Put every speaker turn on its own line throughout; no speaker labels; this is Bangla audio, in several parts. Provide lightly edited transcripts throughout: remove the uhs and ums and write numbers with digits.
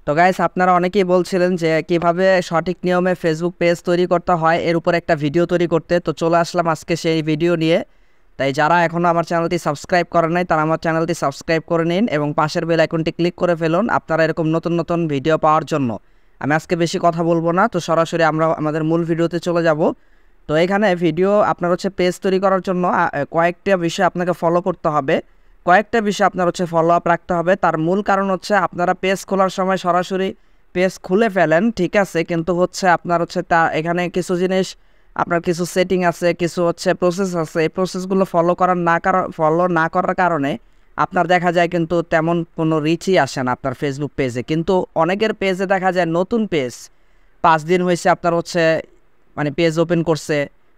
তো গাইস, আপনারা অনেকেই বলছিলেন যে কিভাবে সঠিক নিয়মে ফেসবুক পেজ তৈরি করতে হয় এর উপর একটা ভিডিও তৈরি করতে। তো চলে আসলাম আজকে সেই ভিডিও নিয়ে। তাই যারা এখনও আমার চ্যানেলটি সাবস্ক্রাইব করেন নাই তারা আমার চ্যানেলটি সাবস্ক্রাইব করে নিন এবং পাশের বেল আইকনটি ক্লিক করে ফেলুন আপনারা এরকম নতুন নতুন ভিডিও পাওয়ার জন্য। আমি আজকে বেশি কথা বলবো না, তো সরাসরি আমরা আমাদের মূল ভিডিওতে চলে যাব। তো এখানে ভিডিও আপনার হচ্ছে পেজ তৈরি করার জন্য কয়েকটা বিষয় আপনাকে ফলো করতে হবে, কয়েকটা বিষয় আপনার হচ্ছে ফলো আপ রাখতে হবে। তার মূল কারণ হচ্ছে আপনারা পেজ খোলার সময় সরাসরি পেজ খুলে ফেলেন, ঠিক আছে, কিন্তু হচ্ছে আপনার হচ্ছে তা এখানে কিছু জিনিস আপনার কিছু সেটিং আছে, কিছু হচ্ছে প্রসেস আছে, এই প্রসেসগুলো ফলো না করার কারণে আপনার দেখা যায় কিন্তু তেমন কোনো রিচই আসে না আপনার ফেসবুক পেজে। কিন্তু অনেকের পেজে দেখা যায় নতুন পেজ 5 দিন হয়েছে আপনার হচ্ছে মানে পেজ ওপেন করছে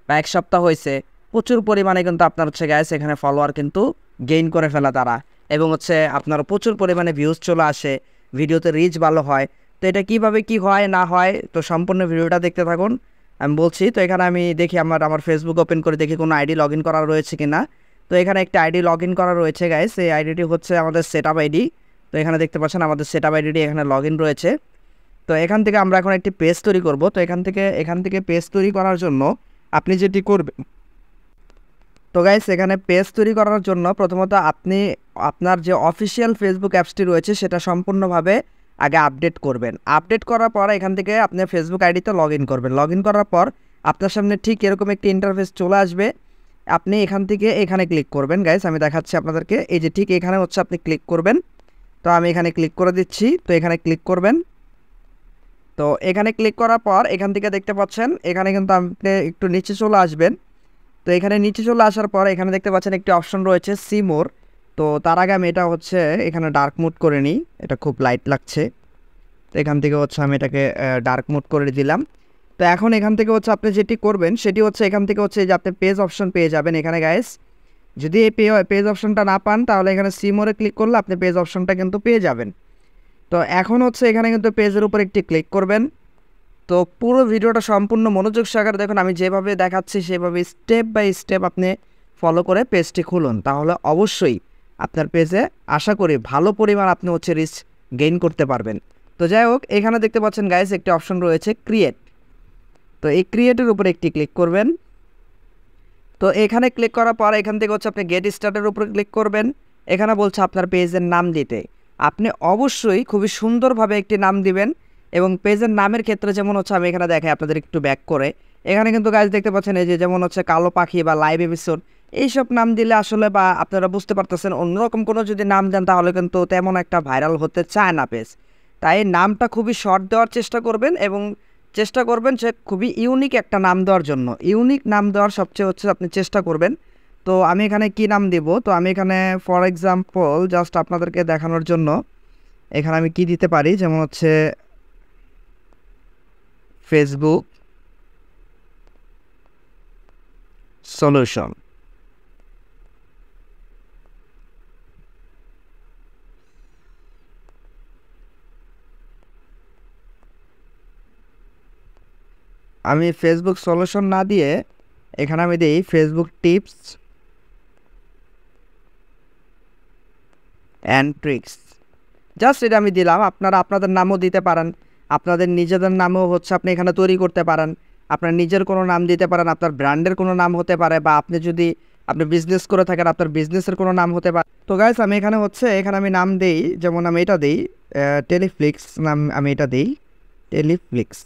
বা 1 সপ্তাহ হয়েছে, প্রচুর পরিমাণে কিন্তু আপনার হচ্ছে গাইস এখানে ফলোয়ার কিন্তু গেইন করে ফেলা তারা, এবং হচ্ছে আপনার প্রচুর পরিমাণে ভিউজ চলে আসে, ভিডিওতে রিচ ভালো হয়। তো এটা কিভাবে কি হয় না হয়, তো সম্পূর্ণ ভিডিওটা দেখতে থাকুন, আমি বলছি। তো এখানে আমি দেখি আমার ফেসবুক ওপেন করে দেখি কোনো আইডি লগ ইন করা রয়েছে কি না। তো এখানে একটা আইডি লগ ইন করা রয়েছে গাইস, এই আইডিটি হচ্ছে আমাদের সেটআপ আইডি। তো এখানে দেখতে পাচ্ছেন আমাদের সেটআপ আইডিটি এখানে লগ ইন রয়েছে। তো এখান থেকে আমরা এখন একটি পেজ তৈরি করব। তো এখান থেকে পেজ তৈরি করার জন্য আপনি যেটি করবেন, তো গাইস এখানে পেজ তৈরি করার জন্য প্রথমত আপনি আপনার যে অফিসিয়াল ফেসবুক অ্যাপসটি রয়েছে সেটা সম্পূর্ণভাবে আগে আপডেট করবেন। আপডেট করার পর এখান থেকে আপনি ফেসবুক আইডিতে লগ ইন করবেন। লগ ইন করার পর আপনার সামনে ঠিক এরকম একটি ইন্টারফেস চলে আসবে। আপনি এখান থেকে এখানে ক্লিক করবেন গাইস, আমি দেখাচ্ছি আপনাদেরকে। এই যে ঠিক এখানে হচ্ছে আপনি ক্লিক করবেন। তো আমি এখানে ক্লিক করে দিচ্ছি। তো এখানে ক্লিক করবেন। তো এখানে ক্লিক করার পর এখান থেকে দেখতে পাচ্ছেন এখানে কিন্তু আপনি একটু নিচে চলে আসবেন। তো এখানে নিচে চলে আসার পর এখানে দেখতে পাচ্ছেন একটি অপশন রয়েছে সি মোর। তো তার আগে আমি এটা হচ্ছে এখানে ডার্ক মোড করে নিই, এটা খুব লাইট লাগছে। তো এখান থেকে হচ্ছে আমি এটাকে ডার্ক মোড করে দিলাম। তো এখন এখান থেকে হচ্ছে আপনি যেটি করবেন সেটি হচ্ছে এখান থেকে হচ্ছে যে আপনি পেজ অপশন পেয়ে যাবেন এখানে গাইস। যদি এই পেজ অপশনটা না পান তাহলে এখানে সি মোরে ক্লিক করলে আপনি পেজ অপশনটা কিন্তু পেয়ে যাবেন। তো এখন হচ্ছে এখানে কিন্তু পেজের উপর একটি ক্লিক করবেন। তো পুরো ভিডিওটা সম্পূর্ণ মনোযোগ সহকারে দেখুন, আমি যেভাবে দেখাচ্ছি সেভাবে স্টেপ বাই স্টেপ আপনি ফলো করে পেজটি খুলুন, তাহলে অবশ্যই আপনার পেজে আশা করি ভালো পরিমাণ আপনি হচ্ছে রিচ গেইন করতে পারবেন। তো যাই হোক, এখানে দেখতে পাচ্ছেন গাইস একটি অপশন রয়েছে ক্রিয়েট। তো এই ক্রিয়েটের উপরে একটি ক্লিক করবেন। তো এখানে ক্লিক করার পর এখান থেকে হচ্ছে আপনি গেট স্টার্টের উপরে ক্লিক করবেন। এখানে বলছে আপনার পেজের নাম দিতে, আপনি অবশ্যই খুবই সুন্দরভাবে একটি নাম দিবেন। এবং পেজের নামের ক্ষেত্রে যেমন হচ্ছে আমি এখানে দেখাই আপনাদের একটু ব্যাক করে, এখানে কিন্তু গাইজ দেখতে পাচ্ছেন এই যে যেমন হচ্ছে কালো পাখি বা লাইভ এপিসোড, এইসব নাম দিলে আসলে বা আপনারা বুঝতে পারতেছেন অন্যরকম কোনো যদি নাম দেন তাহলে কিন্তু তেমন একটা ভাইরাল হতে চায় না পেজ। তাই নামটা খুবই শর্ট দেওয়ার চেষ্টা করবেন এবং চেষ্টা করবেন যে খুবই ইউনিক একটা নাম দেওয়ার জন্য। ইউনিক নাম দেওয়ার সবচেয়ে হচ্ছে আপনি চেষ্টা করবেন। তো আমি এখানে কি নাম দেব, তো আমি এখানে ফর এক্সাম্পল জাস্ট আপনাদেরকে দেখানোর জন্য এখানে আমি কি দিতে পারি, যেমন হচ্ছে ফেসবুক সলিউশন। আমি ফেসবুক সলিউশন না দিয়ে এখানে আমি দিই Facebook tips and tricks, just এটা আমি দিলাম। আপনারা আপনাদের নামও দিতে পারেন, আপনাদের নিজেদের নামও হচ্ছে আপনি এখানে তৈরি করতে পারেন। আপনার নিজের কোনো নাম দিতে পারেন, আপনার ব্র্যান্ডের কোনো নাম হতে পারে, বা আপনি যদি আপনি বিজনেস করে থাকেন আপনার বিজনেসের কোনো নাম হতে পারে। তো গাইস আমি এখানে হচ্ছে এখানে আমি নাম দেই, যেমন আমি এটা দিই টেলিফ্লিক্স নাম, আমি এটা দিই টেলিফ্লিক্স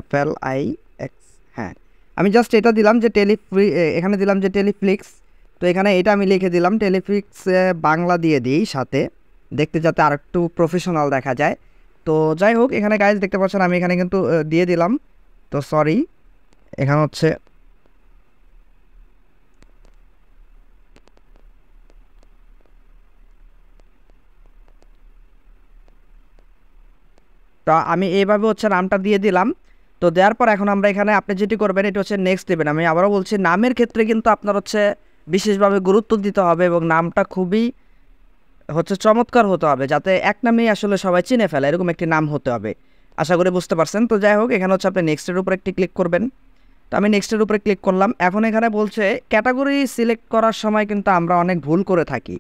FLIX। হ্যাঁ, আমি জাস্ট এটা দিলাম যে এখানে দিলাম যে টেলিফ্লিক্স। তো এখানে এটা আমি লিখে দিলাম টেলিফ্লিক্স বাংলা দিয়ে দিই সাথে, দেখতে যাতে আর একটু প্রফেশনাল দেখা যায়। তো যাই হোক, এখানে গাইজ দেখতে পাচ্ছেন আমি এখানে কিন্তু দিয়ে দিলাম। তো সরি, এখানে হচ্ছে তো আমি এইভাবে হচ্ছে নামটা দিয়ে দিলাম। তো দেওয়ার পর এখন আমরা এখানে আপনি যেটি করবেন এটা হচ্ছে নেক্সট দেবেন। আমি আবারও বলছি নামের ক্ষেত্রে কিন্তু আপনার হচ্ছে বিশেষভাবে গুরুত্ব দিতে হবে এবং নামটা খুবই হচ্ছে চমৎকার হতে হবে, যাতে এক নামেই আসলে সবাই চিনে ফেলে এরকম একটি নাম হতে হবে। আশা করি বুঝতে পারছেন। তো যাই হোক, এখানে হচ্ছে আপনি নেক্সটের উপর একটি ক্লিক করবেন। তো আমি নেক্সটের উপরে ক্লিক করলাম। এখন এখানে বলছে ক্যাটাগরি সিলেক্ট করার সময় কিন্তু আমরা অনেক ভুল করে থাকি।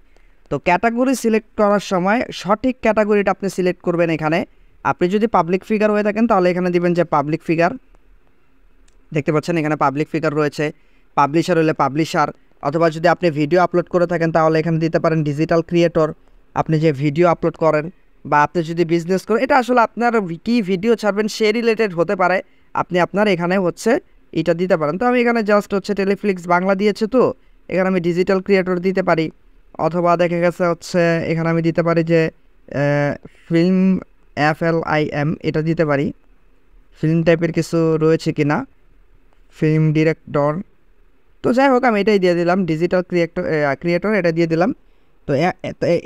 তো ক্যাটাগরি সিলেক্ট করার সময় সঠিক ক্যাটাগরিটা আপনি সিলেক্ট করবেন। এখানে আপনি যদি পাবলিক ফিগার হয়ে থাকেন তাহলে এখানে দিবেন যে পাবলিক ফিগার, দেখতে পাচ্ছেন এখানে পাবলিক ফিগার রয়েছে। পাবলিশার হলে পাবলিশার, অথবা যদি আপনি ভিডিও আপলোড করে থাকেন তাহলে এখানে দিতে পারেন ডিজিটাল ক্রিয়েটর, আপনি যে ভিডিও আপলোড করেন, বা আপনি যদি বিজনেস করেন, এটা আসলে আপনার কি ভিডিও ছাড়বেন সে রিলেটেড হতে পারে, আপনি আপনার এখানে হচ্ছে এটা দিতে পারেন। তো আমি এখানে জাস্ট হচ্ছে টেলিফ্লিক্স বাংলা দিয়েছে, তো এখানে আমি ডিজিটাল ক্রিয়েটর দিতে পারি, অথবা দেখা গেছে হচ্ছে এখানে আমি দিতে পারি যে ফিল্ম FLIM এটা দিতে পারি, ফিল্ম টাইপের কিছু রয়েছে কি না, ফিল্ম ডিরেক্টর। তো যাই হোক আমি এটাই দিয়ে দিলাম, ডিজিটাল ক্রিয়েটর এটা দিয়ে দিলাম। তো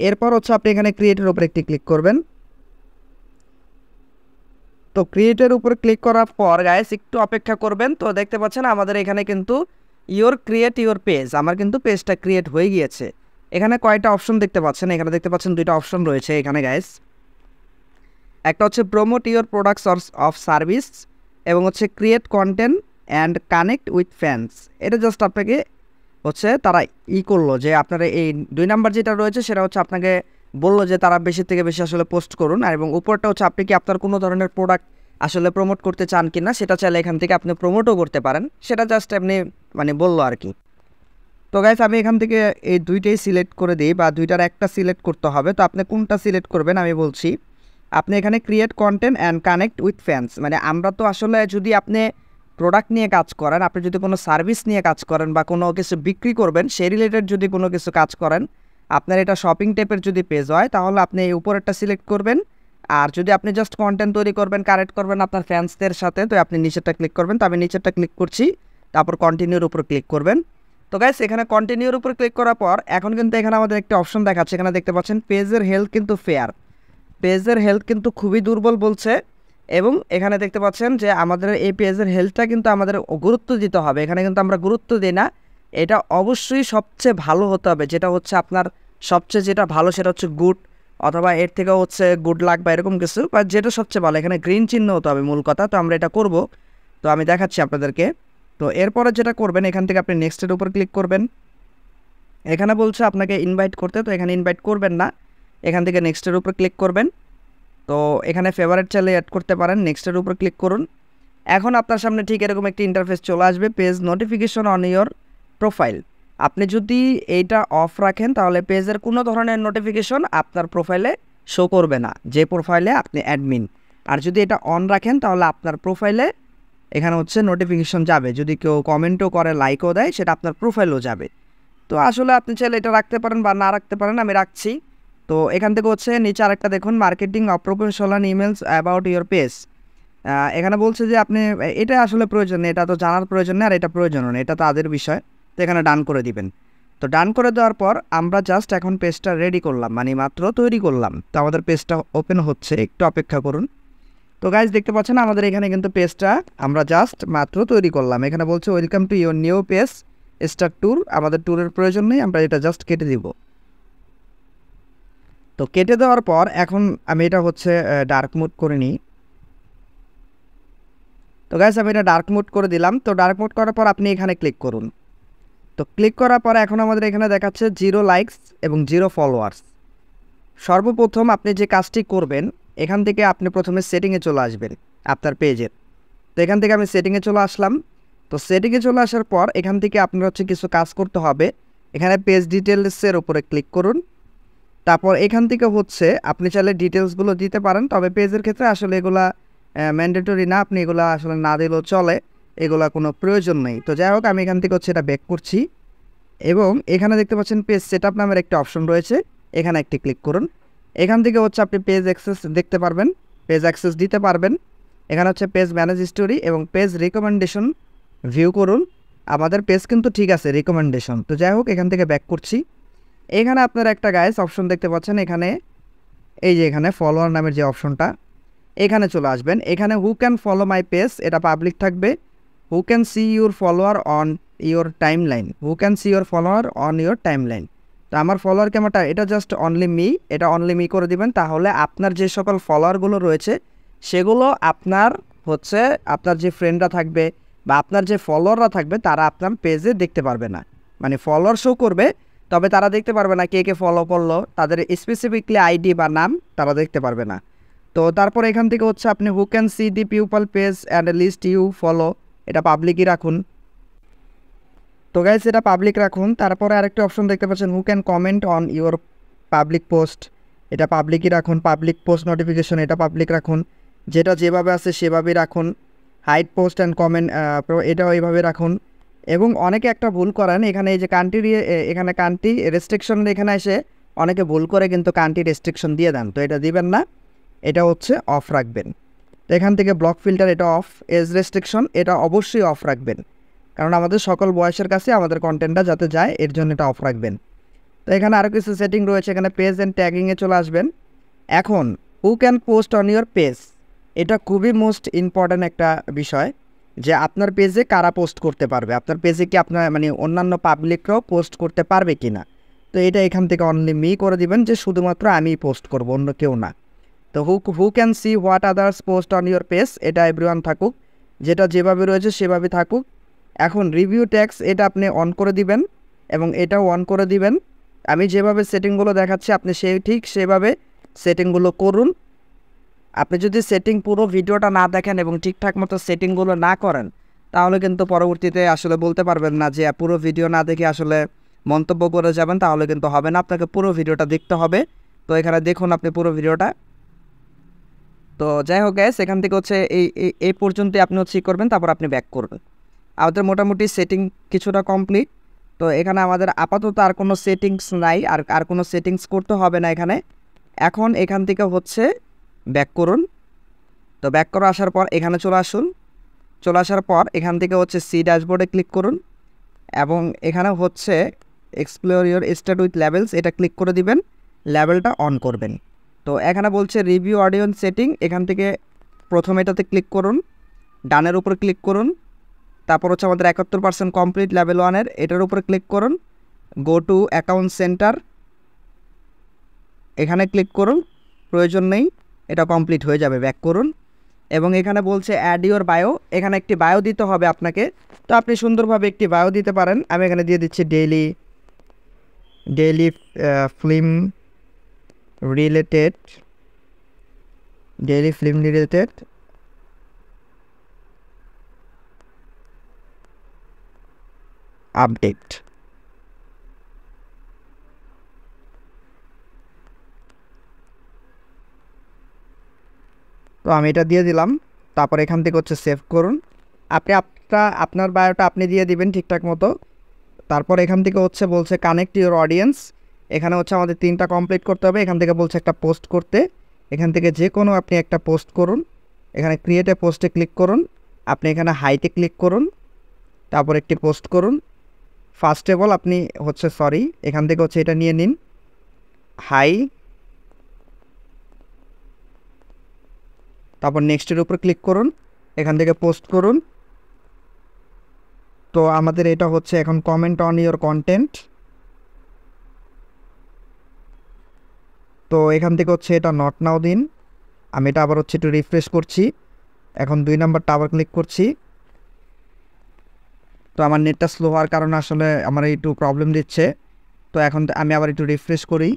এরপর হচ্ছে আপনি এখানে ক্রিয়েটের উপর একটি ক্লিক করবেন। তো ক্রিয়েটের উপর ক্লিক করার পর গাইস একটু অপেক্ষা করবেন। তো দেখতে পাচ্ছেন আমাদের এখানে কিন্তু ক্রিয়েট ইওর পেজ, আমার কিন্তু পেজটা ক্রিয়েট হয়ে গিয়েছে। এখানে কয়টা অপশন দেখতে পাচ্ছেন, এখানে দেখতে পাচ্ছেন দুইটা অপশন রয়েছে এখানে গাইস। একটা হচ্ছে promote your products of service, এবং হচ্ছে create content and connect with fans. এটা জাস্ট আপনাকে হচ্ছে তারা করলো যে আপনারা এই 2 নাম্বার যেটা রয়েছে সেটা হচ্ছে আপনাকে বললো যে তারা বেশি থেকে বেশি আসলে পোস্ট করুন, আর এবং উপরটা হচ্ছে আপনি কি আপনার কোনো ধরনের প্রোডাক্ট আসলে প্রমোট করতে চান কি না, সেটা চাইলে এখান থেকে আপনি প্রমোটও করতে পারেন, সেটা জাস্ট এমনি মানে বললো আর কি। তো গাইস আমি এখান থেকে এই দুইটাই সিলেক্ট করে দিই, বা দুইটার একটা সিলেক্ট করতে হবে। তো আপনি কোনটা সিলেক্ট করবেন আমি বলছি। আপনি এখানে create content and connect with fans, মানে আমরা তো আসলে যদি আপনি প্রোডাক্ট নিয়ে কাজ করেন, আপনি যদি কোনো সার্ভিস নিয়ে কাজ করেন বা কোনো কিছু বিক্রি করবেন সেই রিলেটেড যদি কোনো কিছু কাজ করেন, আপনার এটা শপিং টাইপের যদি পেজ হয় তাহলে আপনি এই উপরেরটা সিলেক্ট করবেন। আর যদি আপনি জাস্ট কন্টেন্ট তৈরি করবেন, কানেক্ট করবেন আপনার ফ্যান্সদের সাথে, তো আপনি নিচেরটা ক্লিক করবেন। তো আমি নিচেরটা ক্লিক করছি, তারপর কন্টিনিউর উপর ক্লিক করবেন। তো গাইস এখানে কন্টিনিউর উপর ক্লিক করার পর এখন কিন্তু এখানে আমাদের একটা অপশন দেখাচ্ছে, এখানে দেখতে পাচ্ছেন পেজের হেলথ কিন্তু ফেয়ার, পেজের হেলথ কিন্তু খুবই দুর্বল বলছে। এবং এখানে দেখতে পাচ্ছেন যে আমাদের এই পেজের হেলথটা কিন্তু আমাদের গুরুত্ব দিতে হবে, এখানে কিন্তু আমরা গুরুত্ব দিই না। এটা অবশ্যই সবচেয়ে ভালো হতে হবে, যেটা হচ্ছে আপনার সবচেয়ে যেটা ভালো সেটা হচ্ছে গুড, অথবা এর থেকেও হচ্ছে গুড লাক বা এরকম কিছু, বা যেটা সবচেয়ে ভালো এখানে গ্রিন চিহ্ন হতে হবে মূল কথা। তো আমরা এটা করব, তো আমি দেখাচ্ছি আপনাদেরকে। তো এরপরে যেটা করবেন এখান থেকে আপনি নেক্সটের উপর ক্লিক করবেন। এখানে বলছে আপনাকে ইনভাইট করতে, তো এখানে ইনভাইট করবেন না, এখান থেকে নেক্সটের উপর ক্লিক করবেন। তো এখানে ফেভারিট চাইলে অ্যাড করতে পারেন, নেক্সটের উপর ক্লিক করুন। এখন আপনার সামনে ঠিক এরকম একটি ইন্টারফেস চলে আসবে, page notification on your profile. আপনি যদি এইটা অফ রাখেন তাহলে পেজের কোনো ধরনের নোটিফিকেশন আপনার প্রোফাইলে শো করবে না, যে প্রোফাইলে আপনি অ্যাডমিন। আর যদি এটা অন রাখেন তাহলে আপনার প্রোফাইলে এখানে হচ্ছে নোটিফিকেশন যাবে, যদি কেউ কমেন্টও করে লাইকও দেয় সেটা আপনার প্রোফাইলেও যাবে। তো আসলে আপনি চাইলে এটা রাখতে পারেন বা না রাখতে পারেন, আমি রাখছি। তো এখান থেকে হচ্ছে নিচে আরেকটা দেখুন, marketing unprofessional emails about your page. এখানে বলছে যে আপনি এটা আসলে প্রয়োজন নেই, এটা তো জানার প্রয়োজন নেই, আর এটা প্রয়োজন নেই, এটা তাদের বিষয়। তো এখানে ডান করে দিবেন। তো ডান করে দেওয়ার পর আমরা জাস্ট এখন পেজটা রেডি করলাম, মানে মাত্র তৈরি করলাম। তো আমাদের পেজটা ওপেন হচ্ছে, একটু অপেক্ষা করুন। তো গাইজ দেখতে পাচ্ছেন আমাদের এখানে কিন্তু পেজটা আমরা জাস্ট মাত্র তৈরি করলাম। এখানে বলছে welcome to your new page start tour, আমাদের ট্যুরের প্রয়োজন নেই, আমরা এটা জাস্ট কেটে দিব। তো কেটে দেওয়ার পর এখন আমি এটা হচ্ছে ডার্ক মোড করে নিই। তো গাইজ আমি এটা ডার্ক মোড করে দিলাম। তো ডার্ক মোড করার পর আপনি এখানে ক্লিক করুন। তো ক্লিক করার পর এখন আমাদের এখানে দেখাচ্ছে 0 লাইকস এবং 0 ফলোয়ার্স। সর্বপ্রথম আপনি যে কাজটি করবেন, এখান থেকে আপনি প্রথমে সেটিংয়ে চলে আসবেন আপনার পেজের। তো এখান থেকে আমি সেটিংয়ে চলে আসলাম। তো সেটিংয়ে চলে আসার পর এখান থেকে আপনার হচ্ছে কিছু কাজ করতে হবে। এখানে পেজ ডিটেলসের উপরে ক্লিক করুন। তারপর এখান থেকে হচ্ছে আপনি চাইলে ডিটেলসগুলো দিতে পারেন, তবে পেজের ক্ষেত্রে আসলে এগুলা ম্যান্ডেটরি না, আপনি এগুলা আসলে না দিলেও চলে, এগুলা কোনো প্রয়োজন নেই। তো যাই হোক আমি এখান থেকে হচ্ছে এটা ব্যাক করছি, এবং এখানে দেখতে পাচ্ছেন পেজ সেটআপ নামের একটা অপশন রয়েছে, এখানে একটি ক্লিক করুন। এখান থেকে হচ্ছে আপনি পেজ অ্যাক্সেস দেখতে পারবেন, পেজ অ্যাক্সেস দিতে পারবেন। এখানে হচ্ছে পেজ ম্যানেজ স্টোরি এবং পেজ রিকমেন্ডেশন ভিউ করুন। আমাদের পেজ কিন্তু ঠিক আছে রিকমেন্ডেশন। তো যাই হোক এখান থেকে ব্যাক করছি। এখানে আপনারা একটা গাইস অপশন দেখতে পাচ্ছেন, এখানে এই যে এখানে ফলোয়ার নামের যে অপশনটা, এখানে চলে আসবেন। এখানে who can follow my page, এটা পাবলিক থাকবে। হু can see your follower on your time line, who can see your follower on your time line. তো আমার ফলোয়ার ক্যামেরাটা এটা জাস্ট অনলি মি, এটা অনলি মি করে দিবেন। তাহলে আপনার যে সকল ফলোয়ারগুলো রয়েছে সেগুলো আপনার হচ্ছে আপনার যে ফ্রেন্ডরা থাকবে বা আপনার যে ফলোয়াররা থাকবে তারা আপনার পেজে দেখতে পারবে না, মানে ফলোয়ার শো করবে তবে তারা দেখতে পারবে না কে কে ফলো করলো, তাদের স্পেসিফিকলি আইডি বা নাম তারা দেখতে পারবে না। তো তারপর এখান থেকে হচ্ছে আপনি who can see the people page and list you follow, এটা পাবলিকই রাখুন। তো গাইস এটা পাবলিক রাখুন। তারপরে আরেকটি অপশন দেখতে পাচ্ছেন who can comment on your public post, এটা পাবলিকই রাখুন। পাবলিক পোস্ট নোটিফিকেশন এটা পাবলিক রাখুন, যেটা যেভাবে আছে সেভাবেই রাখুন। হাইড পোস্ট অ্যান্ড কমেন্ট এটাও এইভাবে রাখুন। এবং অনেকে একটা ভুল করেন, এখানে এই যে কান্ট্রি, এখানে কান্ট্রি রেস্ট্রিকশন এখানে এসে অনেকে ভুল করে কিন্তু কান্ট্রি রেস্ট্রিকশন দিয়ে দেন, তো এটা দিবেন না, এটা হচ্ছে অফ রাখবেন। তো এখান থেকে ব্লক ফিল্টার এটা অফ, এজ রেস্ট্রিকশন এটা অবশ্যই অফ রাখবেন, কারণ আমাদের সকল বয়সের কাছে আমাদের কন্টেন্টটা যাতে যায় এর জন্য এটা অফ রাখবেন। তো এখানে আরও কিছু সেটিং রয়েছে, এখানে পেজ অ্যান্ড ট্যাগিংয়ে চলে আসবেন। এখন who can post on your page, এটা খুবই মোস্ট ইম্পর্ট্যান্ট একটা বিষয়, যে আপনার পেজে কারা পোস্ট করতে পারবে, আপনার পেজে কি আপনার মানে অন্যান্য পাবলিকরাও পোস্ট করতে পারবে কি না। তো এটা এখান থেকে অনলি মি করে দিবেন, যে শুধুমাত্র আমিই পোস্ট করব, অন্য কেউ না। তো হু can C what others post on your page, এটা এভরিওয়ান থাকুক, যেটা যেভাবে রয়েছে সেভাবে থাকুক। এখন রিভিউ ট্যাক্স এটা আপনি অন করে দিবেন এবং এটাও অন করে দিবেন। আমি যেভাবে সেটিংগুলো দেখাচ্ছি আপনি ঠিক সেভাবে সেটিংগুলো করুন। আপনি যদি সেটিং পুরো ভিডিওটা না দেখেন এবং ঠিকঠাক মতো সেটিংগুলো না করেন, তাহলে কিন্তু পরবর্তীতে আসলে বলতে পারবেন না যে পুরো ভিডিও না দেখে আসলে মন্তব্য করে যাবেন, তাহলে কিন্তু হবে না, আপনাকে পুরো ভিডিওটা দেখতে হবে। তো এখানে দেখুন আপনি পুরো ভিডিওটা। তো যাই হোক গ্যাস, এখান থেকে হচ্ছে এই পর্যন্তই আপনি হচ্ছে করবেন, তারপর আপনি ব্যাক করবেন। আমাদের মোটামুটি সেটিং কিছুটা কমপ্লিট। তো এখানে আমাদের আপাতত আর কোনো সেটিংস নাই, আর কোনো সেটিংস করতে হবে না এখানে। এখন এখান থেকে হচ্ছে ব্যাক করুন। তো ব্যাক করে আসার পর এখানে চলে আসুন। চলে আসার পর এখান থেকে হচ্ছে সি ড্যাশবোর্ডে ক্লিক করুন এবং এখানে হচ্ছে explore your start with levels, এটা ক্লিক করে দিবেন, লেভেলটা অন করবেন। তো এখানে বলছে রিভিউ অডিয়েন্স সেটিং, এখান থেকে প্রথম এটাতে ক্লিক করুন, ডানের উপর ক্লিক করুন। তারপর হচ্ছে আমাদের 71% কমপ্লিট লেভেল 1-এর, এটার উপরে ক্লিক করুন। গো টু অ্যাকাউন্ট সেন্টার, এখানে ক্লিক করুন, প্রয়োজন নেই, এটা কমপ্লিট হয়ে যাবে, ব্যাক করুন। এবং এখানে বলছে অ্যাড ইউর বায়ো, এখানে একটি বায়ো দিতে হবে আপনাকে। তো আপনি সুন্দরভাবে একটি বায়ো দিতে পারেন, আমি এখানে দিয়ে দিচ্ছি ডেইলি ফিল্ম রিলেটেড আপডেট। তো আমি এটা দিয়ে দিলাম। তারপর এখান থেকে হচ্ছে সেভ করুন। আপনি আপনার বায়োটা আপনি দিয়ে দিবেন ঠিকঠাক মতো। তারপর এখান থেকে হচ্ছে বলছে কানেক্ট ইউর অডিয়েন্স, এখানে হচ্ছে আমাদের 3টা কমপ্লিট করতে হবে। এখান থেকে বলছে একটা পোস্ট করতে, এখান থেকে যে কোনো আপনি একটা পোস্ট করুন। এখানে ক্রিয়েট এ পোস্টে ক্লিক করুন, আপনি এখানে হাইটে ক্লিক করুন, তারপর একটি পোস্ট করুন। ফার্স্ট অফ অল আপনি হচ্ছে এখান থেকে হচ্ছে এটা নিয়ে নিন, হাই, তারপর নেক্সটের উপর ক্লিক করুন, এখান থেকে পোস্ট করুন। তো আমাদের এটা হচ্ছে এখন কমেন্ট অন ইওর কন্টেন্ট। তো এখান থেকে হচ্ছে এটা নট নাও দিন, আমি এটা আবার হচ্ছে একটু রিফ্রেশ করছি। এখন 2 নাম্বারটা আবার ক্লিক করছি। তো আমার নেটটা স্লো হওয়ার কারণে আসলে আমার একটু প্রবলেম দিচ্ছে। তো এখন আমি আবার একটু রিফ্রেশ করি।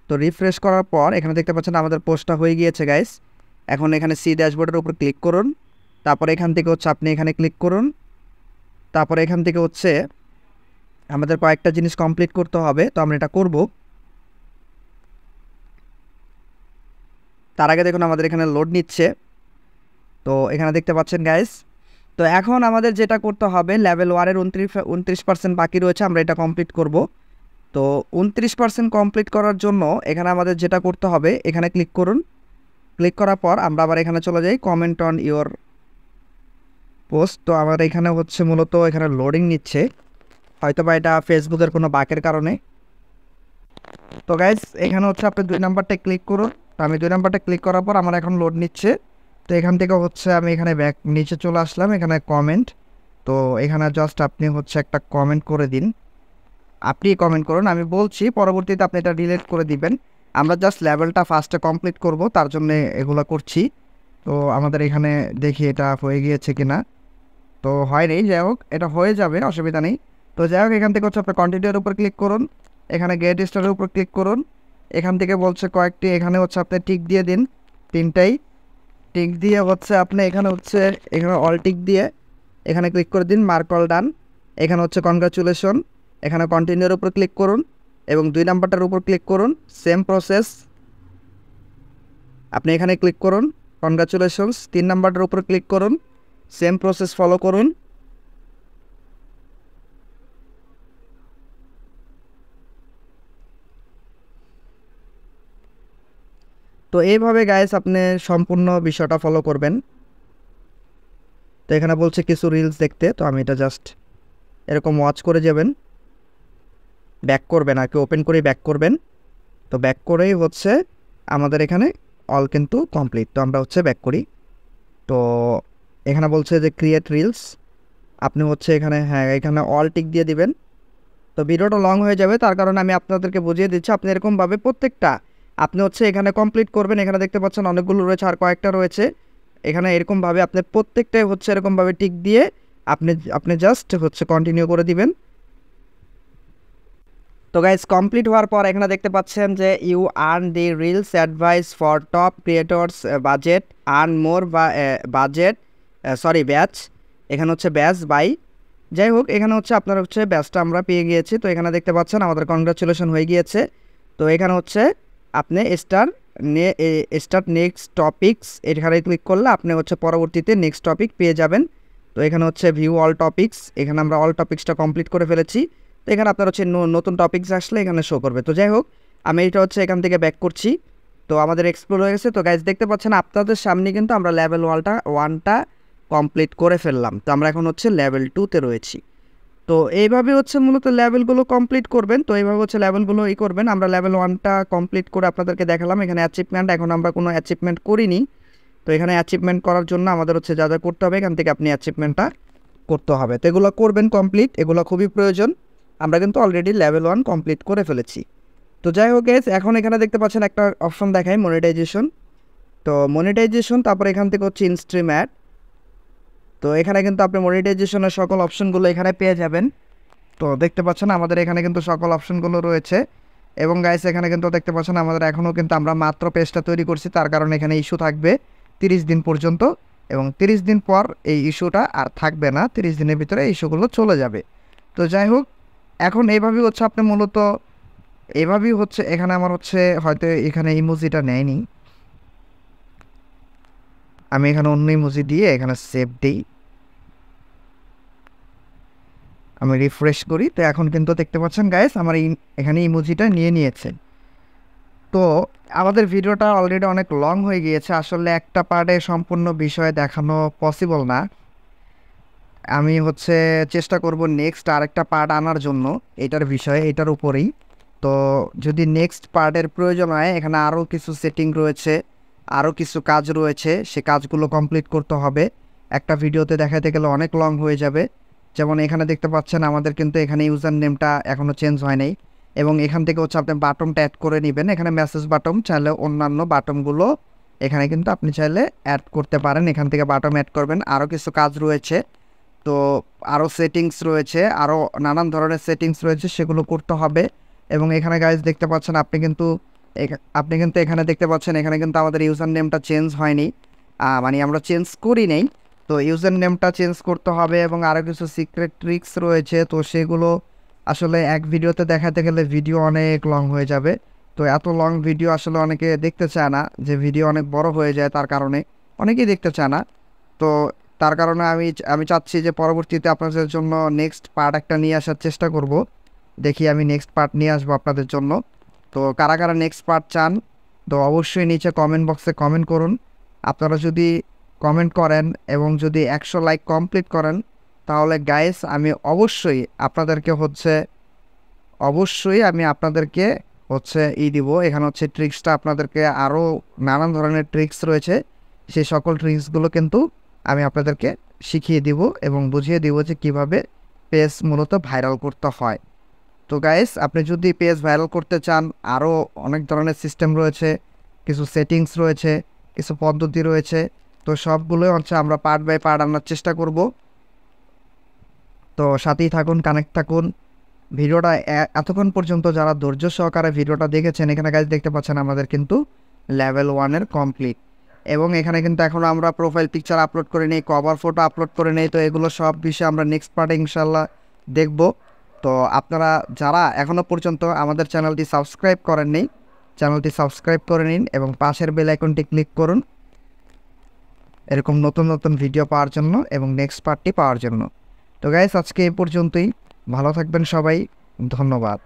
তো রিফ্রেশ করার পর এখানে দেখতে পাচ্ছেন আমাদের পোস্টটা হয়ে গিয়েছে গাইস। এখন এখানে সি ড্যাশবোর্ডের উপর ক্লিক করুন, তারপর এখান থেকে হচ্ছে আপনি এখানে ক্লিক করুন। তারপর এখান থেকে হচ্ছে আমাদের কয়েকটা জিনিস কমপ্লিট করতে হবে, তো আমরা এটা করব। তার আগে দেখুন আমাদের এখানে লোড নিচ্ছে। তো এখানে দেখতে পাচ্ছেন গাইস। তো এখন আমাদের যেটা করতে হবে, লেভেল 1-এর 29% বাকি রয়েছে, আমরা এটা কমপ্লিট করব। তো 29% কমপ্লিট করার জন্য এখানে আমাদের যেটা করতে হবে, এখানে ক্লিক করুন। ক্লিক করার পর আমরা আবার এখানে চলে যাই, কমেন্ট অন ইওর পোস্ট। তো আমার এখানে হচ্ছে মূলত এখানে লোডিং নিচ্ছে, হয়তো বা এটা ফেসবুকের কোনো বাকের কারণে। তো গাইজ এখানে হচ্ছে আপনি 2 নাম্বারটা ক্লিক করুন। তো আমি 2 নাম্বারটা ক্লিক করার পর আমার এখন লোড নিচ্ছে। তো এখান থেকে হচ্ছে আমি এখানে ব্যাক নিচে চলে আসলাম, এখানে কমেন্ট। তো এখানে জাস্ট আপনি হচ্ছে একটা কমেন্ট করে দিন, আপনি কমেন্ট করুন, আমি বলছি পরবর্তীতে আপনি এটা ডিলিট করে দিবেন। আমরা জাস্ট লেভেলটা ফার্স্টে কমপ্লিট করব, তার জন্য এগুলো করছি। তো আমাদের এখানে দেখি এটা হয়ে গিয়েছে কিনা। তো হয়নি, যাই হোক এটা হয়ে যাবে, অসুবিধা নেই। তো যাই হোক এখান থেকে হচ্ছে আপনি কন্টিনিউর উপর ক্লিক করুন। এখানে গেট স্টারের উপর ক্লিক করুন। এখান থেকে বলছে কয়েকটি, এখানে হচ্ছে আপনি টিক দিয়ে দিন, 3টাই টিক দিয়ে হচ্ছে আপনি এখানে অল টিক দিয়ে এখানে ক্লিক করে দিন, মার্ক অল ডান। এখানে হচ্ছে কনগ্রাচুলেশন, এখানে কন্টিনিউর উপর ক্লিক করুন এবং 2 নাম্বারটার উপর ক্লিক করুন, সেম প্রসেস আপনি এখানে ক্লিক করুন, কনগ্রাচুলেশনস। 3 নাম্বারটার উপর ক্লিক করুন, সেম প্রসেস ফলো করুন। তো এইভাবে গাইস আপনি সম্পূর্ণ বিষয়টা ফলো করবেন। তো এখানে বলছে কিছু রিলস দেখতে, তো আমি এটা জাস্ট এরকম ওয়াচ করে যাবেন, ব্যাক করবেন আর কি, ওপেন করে ব্যাক করবেন। তো ব্যাক করেই হচ্ছে আমাদের এখানে অল কিন্তু কমপ্লিট। তো আমরা হচ্ছে ব্যাক করি। তো এখানে বলছে যে ক্রিয়েট রিলস, আপনি হচ্ছে এখানে এখানে অল টিক দিয়ে দিবেন। তো ভিডিওটা লং হয়ে যাবে, তার কারণে আমি আপনাদেরকে বুঝিয়ে দিচ্ছি। আপনি এরকমভাবে প্রত্যেকটা আপনি হচ্ছে এখানে কমপ্লিট করবেন। এখানে দেখতে পাচ্ছেন অনেকগুলো রয়েছে, আর কয়েকটা রয়েছে। এখানে এরকমভাবে আপনি প্রত্যেকটাই হচ্ছে এরকমভাবে টিক দিয়ে আপনি জাস্ট হচ্ছে কন্টিনিউ করে দিবেন। তো গাইজ কমপ্লিট হওয়ার পর এখানে দেখতে পাচ্ছেন যে you earn the reels advice for top creators budget earn more বা ব্যাচ। এখানে হচ্ছে ব্যাচ বাই, যাই হোক এখানে হচ্ছে আপনার হচ্ছে ব্যাচটা আমরা পেয়ে গিয়েছি। তো এখানে দেখতে পাচ্ছেন আমাদের কংগ্রাচুলেশন হয়ে গিয়েছে। তো এখানে হচ্ছে আপনি স্টার্ট নেক্সট টপিকস, এখানে ক্লিক করলে আপনি হচ্ছে পরবর্তীতে নেক্সট টপিক পেয়ে যাবেন। তো এখানে হচ্ছে ভিউ অল টপিক্স, এখানে আমরা অল টপিক্সটা কমপ্লিট করে ফেলেছি। তো এখানে আপনার হচ্ছে নতুন টপিক্স আসলে এখানে শো করবে। তো যাই হোক আমি এটা হচ্ছে এখান থেকে ব্যাক করছি। তো আমাদের এক্সপ্লোর হয়ে গেছে। তো গাইজ দেখতে পাচ্ছেন আপনাদের সামনে কিন্তু আমরা লেভেল 1টা কমপ্লিট করে ফেললাম। তো আমরা এখন হচ্ছে লেভেল 2তে রয়েছি। তো এইভাবে হচ্ছে মূলত লেভেলগুলো কমপ্লিট করবেন। তো এইভাবে হচ্ছে লেভেলগুলো করবেন। আমরা লেভেল 1টা কমপ্লিট করে আপনাদেরকে দেখালাম। এখানে অ্যাচিভমেন্ট, এখন আমরা কোনো অ্যাচিভমেন্ট করিনি। তো এখানে অ্যাচিভমেন্ট করার জন্য আমাদের হচ্ছে যা যা করতে হবে এখান থেকে আপনি অ্যাচিভমেন্টটা করতে হবে। তো এগুলো করবেন কমপ্লিট, এগুলো খুবই প্রয়োজন। আমরা কিন্তু অলরেডি লেভেল 1 কমপ্লিট করে ফেলেছি। তো যাই হোক গাইস, এখন এখানে দেখতে পাচ্ছেন একটা অপশন দেখায় মনিটাইজেশন। তো মনিটাইজেশন, তারপর এখান থেকে হচ্ছে ইনস্ট্রিম অ্যাড। তো এখানে কিন্তু আপনি মনিটাইজেশনের সকল অপশনগুলো এখানে পেয়ে যাবেন। তো দেখতে পাচ্ছেন আমাদের এখানে কিন্তু সকল অপশনগুলো রয়েছে। এবং গাইস এখানে কিন্তু দেখতে পাচ্ছেন আমাদের এখনও কিন্তু আমরা মাত্র পেজটা তৈরি করছি, তার কারণে এখানে ইস্যু থাকবে 30 দিন পর্যন্ত। এবং 30 দিন পর এই ইস্যুটা আর থাকবে না, 30 দিনের ভিতরে এই ইস্যুগুলো চলে যাবে। তো যাই হোক এখন এইভাবেই হচ্ছে আপনি মূলত এভাবেই হচ্ছে এখানে আমার হচ্ছে হয়তো এখানে ইমোজিটা নেয়নি, আমি এখানে অন্য ইমোজি দিয়ে এখানে সেভ দিই, আমি রিফ্রেশ করি। তো এখন কিন্তু দেখতে পাচ্ছেন গাইস আমার এখানে ইমোজিটা নিয়ে নিয়েছে। তো আমাদের ভিডিওটা অলরেডি অনেক লং হয়ে গিয়েছে, আসলে একটা পার্টে সম্পূর্ণ বিষয় দেখানো পসিবল না। আমি হচ্ছে চেষ্টা করব নেক্সট আরেকটা পার্ট আনার জন্য এটার বিষয়ে, এটার উপরেই। তো যদি নেক্সট পার্টের প্রয়োজন হয়, এখানে আরও কিছু সেটিং রয়েছে, আরও কিছু কাজ রয়েছে, সে কাজগুলো কমপ্লিট করতে হবে। একটা ভিডিওতে দেখাতে গেলে অনেক লং হয়ে যাবে। যেমন এখানে দেখতে পাচ্ছেন আমাদের কিন্তু এখানে ইউজার নেমটা এখনও চেঞ্জ হয় নাই। এবং এখান থেকে হচ্ছে আপনি বাটনটা অ্যাড করে নেবেন, এখানে মেসেজ বাটন, চাইলে অন্যান্য বাটনগুলো এখানে কিন্তু আপনি চাইলে অ্যাড করতে পারেন, এখান থেকে বাটন অ্যাড করবেন। আরও কিছু কাজ রয়েছে, তো আরও সেটিংস রয়েছে, আরও নানান ধরনের সেটিংস রয়েছে, সেগুলো করতে হবে। এবং এখানে গাইজ দেখতে পাচ্ছেন আপনি কিন্তু এখানে দেখতে পাচ্ছেন এখানে কিন্তু আমাদের ইউজার নেমটা চেঞ্জ হয়নি, মানে আমরা চেঞ্জ করি নেই। তো ইউজার নেমটা চেঞ্জ করতে হবে এবং আরও কিছু সিক্রেট ট্রিক্স রয়েছে। তো সেগুলো আসলে এক ভিডিওতে দেখাতে গেলে ভিডিও অনেক লং হয়ে যাবে। তো এত লং ভিডিও আসলে অনেকে দেখতে চায় না, যে ভিডিও অনেক বড় হয়ে যায়, তার কারণে অনেকেই দেখতে চায় না। তো তার কারণে আমি চাচ্ছি যে পরবর্তীতে আপনাদের জন্য নেক্সট পার্ট একটা নিয়ে আসার চেষ্টা করব। দেখি আমি নেক্সট পার্ট নিয়ে আসবো আপনাদের জন্য। তো কারা কারা নেক্সট পার্ট চান, তো অবশ্যই নিচে কমেন্ট বক্সে কমেন্ট করুন। আপনারা যদি কমেন্ট করেন এবং যদি 100 লাইক কমপ্লিট করেন, তাহলে গাইস আমি অবশ্যই আপনাদেরকে হচ্ছে দিব। এখানে হচ্ছে ট্রিক্সটা আপনাদেরকে, আরও নানান ধরনের ট্রিক্স রয়েছে, সেই সকল ট্রিক্সগুলো কিন্তু আমি আপনাদেরকে শিখিয়ে দিব এবং বুঝিয়ে দিব যে কীভাবে পেজ মূলত ভাইরাল করতে হয়। তো গাইস আপনি যদি পেজ ভাইরাল করতে চান, আরও অনেক ধরনের সিস্টেম রয়েছে, কিছু সেটিংস রয়েছে, কিছু পদ্ধতি রয়েছে। তো সবগুলোই হচ্ছে আমরা পার্ট বাই পার্ট আনার চেষ্টা করব। তো সাথেই থাকুন, কানেক্ট থাকুন।
ভিডিওটা এতক্ষণ পর্যন্ত যারা ধৈর্য সহকারে ভিডিওটা দেখেছেন, এখানে গাইজ দেখতে পাচ্ছেন আমাদের কিন্তু লেভেল 1-এর কমপ্লিট। এবং এখানে কিন্তু এখনও আমরা প্রোফাইল পিকচার আপলোড করে নেই, কভার ফটো আপলোড করে নেই। তো এগুলো সব বিষয়ে আমরা নেক্সট পার্টে ইনশাল্লাহ দেখব। তো আপনারা যারা এখনও পর্যন্ত আমাদের চ্যানেলটি সাবস্ক্রাইব করেননি, চ্যানেলটি সাবস্ক্রাইব করে নিন এবং পাশের বেল আইকনটি ক্লিক করুন এরকম নতুন নতুন ভিডিও পাওয়ার জন্য এবং নেক্সট পার্টটি পাওয়ার জন্য। তো গাইস, আজকে এই পর্যন্তই। ভালো থাকবেন সবাই, ধন্যবাদ।